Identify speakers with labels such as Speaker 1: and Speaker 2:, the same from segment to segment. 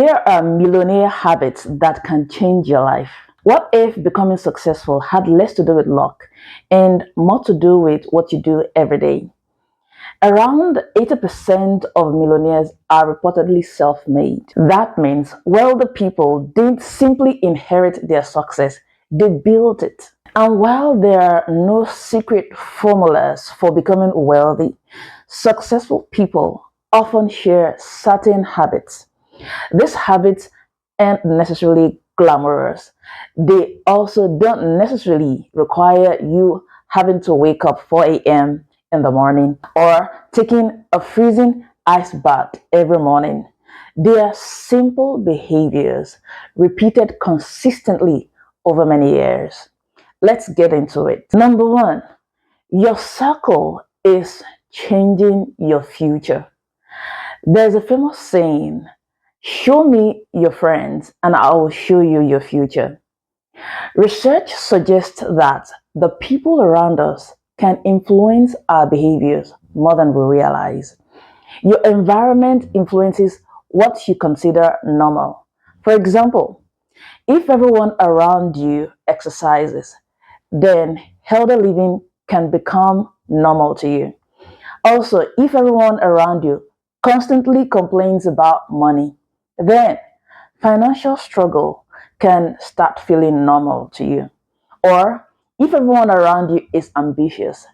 Speaker 1: Here are millionaire habits that can change your life. What if becoming successful had less to do with luck and more to do with what you do every day? Around 80% of millionaires are reportedly self-made. That means wealthy people didn't simply inherit their success, they built it. And while there are no secret formulas for becoming wealthy, successful people often share certain habits. These habits aren't necessarily glamorous. They also don't necessarily require you having to wake up 4 a.m. in the morning or taking a freezing ice bath every morning. They are simple behaviors repeated consistently over many years. Let's get into it. Number one, your circle is changing your future. There's a famous saying, show me your friends and I will show you your future. Research suggests that the people around us can influence our behaviors more than we realize. Your environment influences what you consider normal. For example, if everyone around you exercises, then healthy living can become normal to you. Also, if everyone around you constantly complains about money, then financial struggle can start feeling normal to you. Or if everyone around you is ambitious,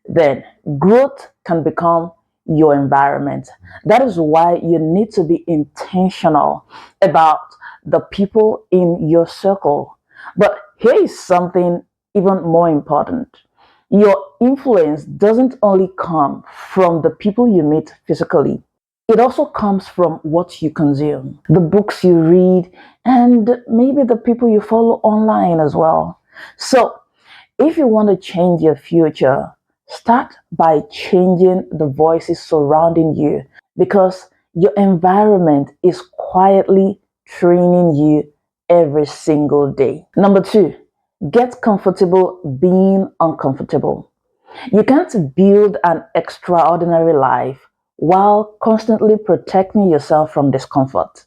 Speaker 1: then growth can become your environment. That is why you need to be intentional about the people in your circle. But here is something even more important. Your influence doesn't only come from the people you meet physically, it also comes from what you consume, the books you read, and maybe the people you follow online as well. So, if you want to change your future, start by changing the voices surrounding you because your environment is quietly training you every single day. Number two, get comfortable being uncomfortable. You can't build an extraordinary life while constantly protecting yourself from discomfort.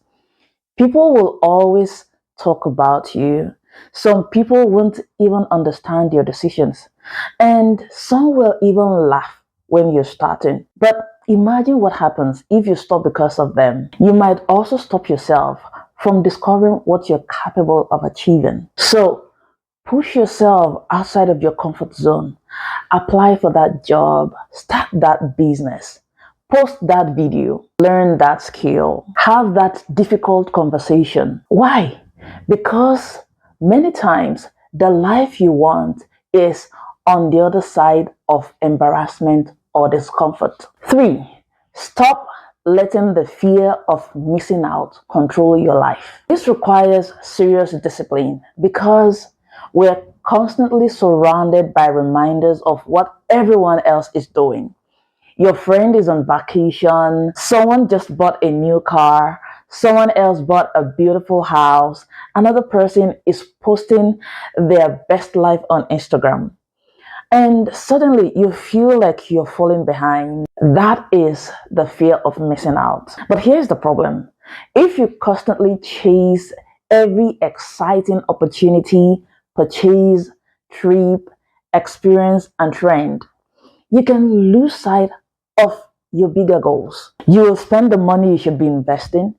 Speaker 1: People will always talk about you. Some people won't even understand your decisions. And some will even laugh when you're starting. But imagine what happens if you stop because of them. You might also stop yourself from discovering what you're capable of achieving. So, push yourself outside of your comfort zone. Apply for that job, start that business, post that video, learn that skill, have that difficult conversation. Why? Because many times the life you want is on the other side of embarrassment or discomfort. Three, stop letting the fear of missing out control your life. This requires serious discipline because we're constantly surrounded by reminders of what everyone else is doing. Your friend is on vacation, someone just bought a new car, someone else bought a beautiful house, another person is posting their best life on Instagram. And suddenly you feel like you're falling behind. That is the fear of missing out. But here's the problem. If you constantly chase every exciting opportunity, purchase, trip, experience, and trend, you can lose sight of your bigger goals. You will spend the money you should be investing.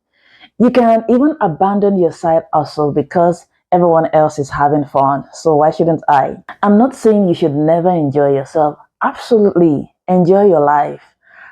Speaker 1: You can even abandon your side hustle because everyone else is having fun. So why shouldn't I? I'm not saying you should never enjoy yourself. Absolutely, enjoy your life.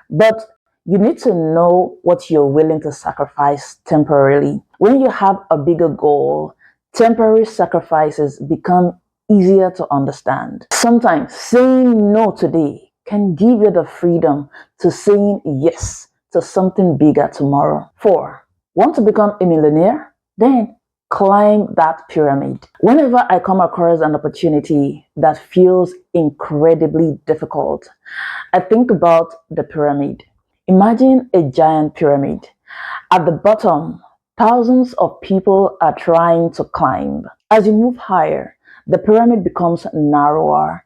Speaker 1: But you need to know what you're willing to sacrifice temporarily. When you have a bigger goal, temporary sacrifices become easier to understand. Sometimes saying no today can give you the freedom to saying yes to something bigger tomorrow. Four, want to become a millionaire? Then climb that pyramid. Whenever I come across an opportunity that feels incredibly difficult, I think about the pyramid. Imagine a giant pyramid. At the bottom, thousands of people are trying to climb. As you move higher, the pyramid becomes narrower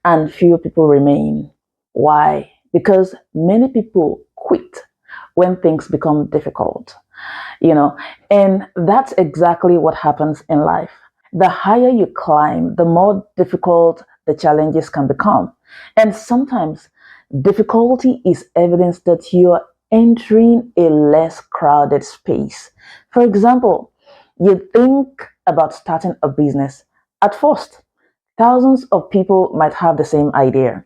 Speaker 1: and few people remain. Why? Because many people quit when things become difficult. you know, and that's exactly what happens in life. The higher you climb, the more difficult the challenges can become. And sometimes difficulty is evidence that you're entering a less crowded space. For example, you think about starting a business. At first, thousands of people might have the same idea,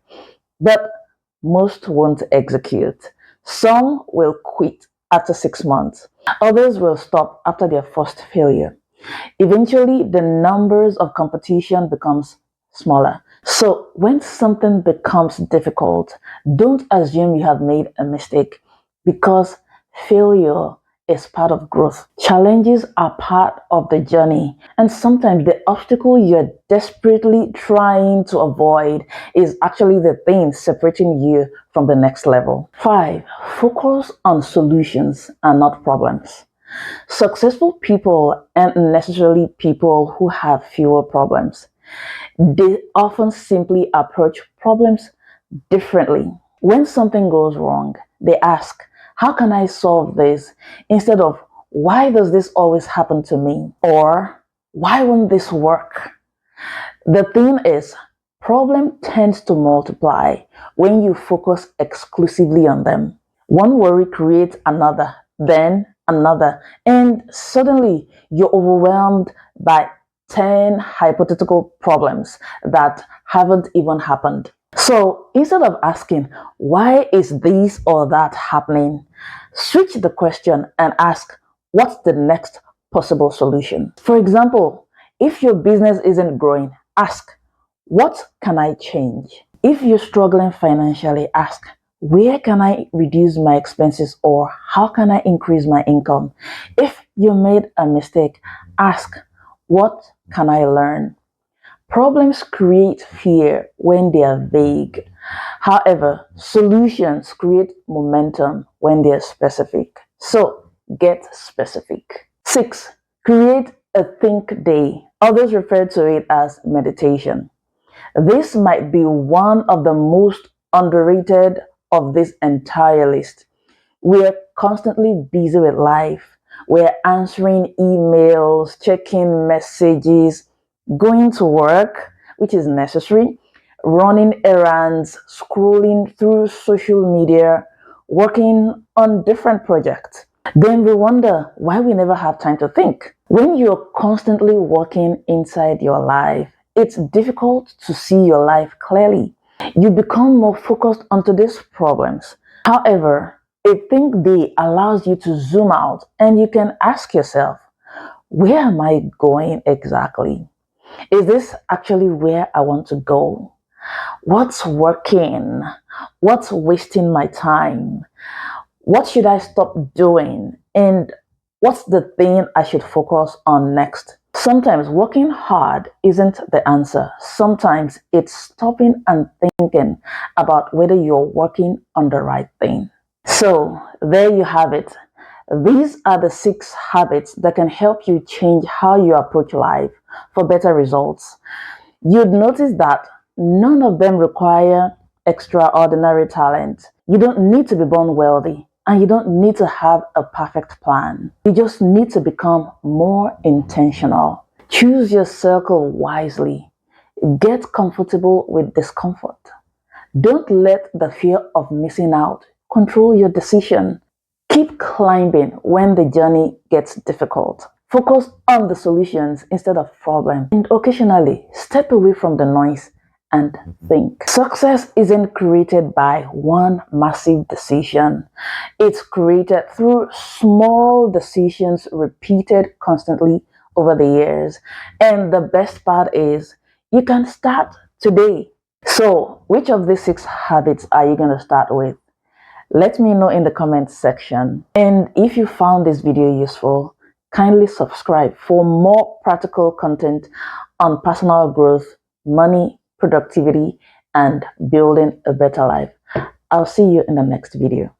Speaker 1: but most won't execute. Some will quit after 6 months. Others will stop after their first failure. Eventually, the numbers of competition becomes smaller. So when something becomes difficult, don't assume you have made a mistake because failure is part of growth. Challenges are part of the journey, and sometimes the obstacle you're desperately trying to avoid is actually the thing separating you from the next level. 5. Focus on solutions and not problems. Successful people aren't necessarily people who have fewer problems. They often simply approach problems differently. When something goes wrong, they ask, how can I solve this? Instead of, why does this always happen to me? Or, why won't this work? The thing is, problem tends to multiply when you focus exclusively on them. One worry creates another, then another, and suddenly you're overwhelmed by 10 hypothetical problems that haven't even happened. So instead of asking, why is this or that happening? Switch the question and ask, what's the next possible solution? For example, if your business isn't growing, ask, what can I change? If you're struggling financially, ask, where can I reduce my expenses or how can I increase my income? If you made a mistake, ask, what can I learn? Problems create fear when they are vague. However, solutions create momentum when they are specific. So, get specific. 6. Create a think day. Others refer to it as meditation. This might be one of the most underrated of this entire list. We're constantly busy with life. We're answering emails, checking messages, going to work, which is necessary, running errands, scrolling through social media, working on different projects. Then we wonder why we never have time to think. When you're constantly working inside your life, it's difficult to see your life clearly. You become more focused on today's problems. However, a think day allows you to zoom out and you can ask yourself, where am I going exactly? Is this actually where I want to go? What's working? What's wasting my time? What should I stop doing? And what's the thing I should focus on next? Sometimes working hard isn't the answer. Sometimes it's stopping and thinking about whether you're working on the right thing. So, there you have it. These are the 6 habits that can help you change how you approach life for better results. You'd notice that none of them require extraordinary talent. You don't need to be born wealthy and you don't need to have a perfect plan. You just need to become more intentional. Choose your circle wisely. Get comfortable with discomfort. Don't let the fear of missing out control your decision. Keep climbing when the journey gets difficult. Focus on the solutions instead of problems. And occasionally, step away from the noise and think. Success isn't created by one massive decision. It's created through small decisions repeated constantly over the years. And the best part is, you can start today. So, which of these 6 habits are you going to start with? Let me know in the comments section. And if you found this video useful, kindly subscribe for more practical content on personal growth, money, productivity, and building a better life. I'll see you in the next video.